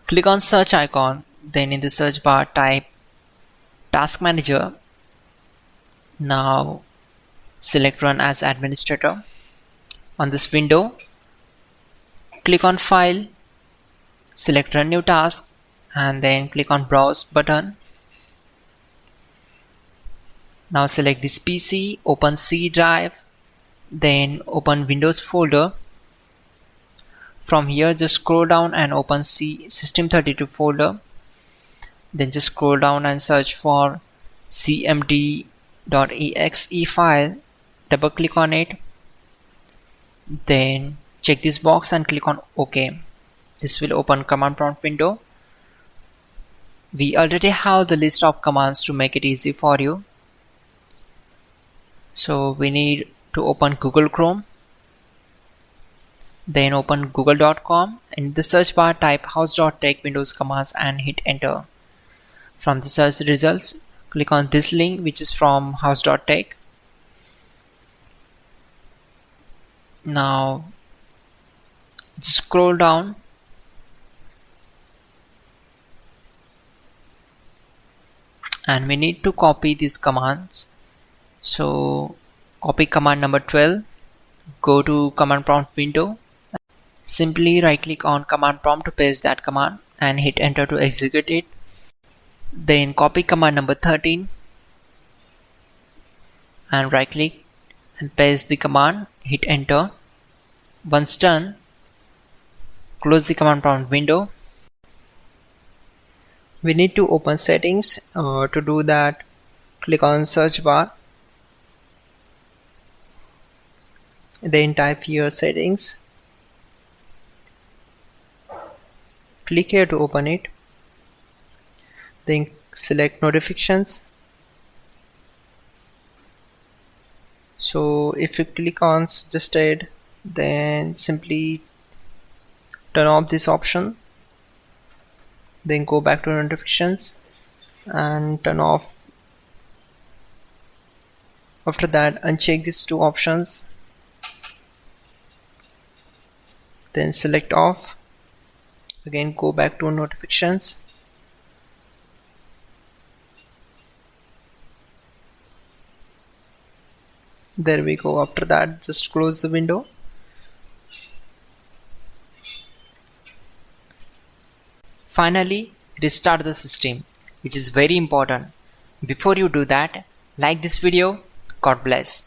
Click on search icon, then in the search bar type Task Manager. Now select Run as Administrator. On this window, click on File, select Run New Task, and then click on Browse button. Now select this PC, open C drive, then open Windows folder. From here just scroll down and open C System32 folder. Then just scroll down and search for cmd.exe file. Double click on it. Then check this box and click on OK. This will open command prompt window. We already have the list of commands to make it easy for you. So we need to open Google Chrome. Then open google.com. In the search bar type hows.tech Windows commands and hit enter. From the search results, click on this link which is from hows.tech. Now just scroll down and we need to copy these commands. So copy command number 12, go to command prompt window. Simply right click on command prompt to paste that command and hit enter to execute it. Then copy command number 13 and right click and paste the command, hit enter. Once done, close the command prompt window. We need to open settings. To do that, click on search bar, then type here settings. Click here to open it. Then select notifications. So if you click on suggested, then simply turn off this option. Then go back to notifications and turn off. After that, uncheck these two options. Then select off. Again go back to notifications. There we go. After that, just close the window. Finally, restart the system, which is very important. Before you do that, like this video. God bless.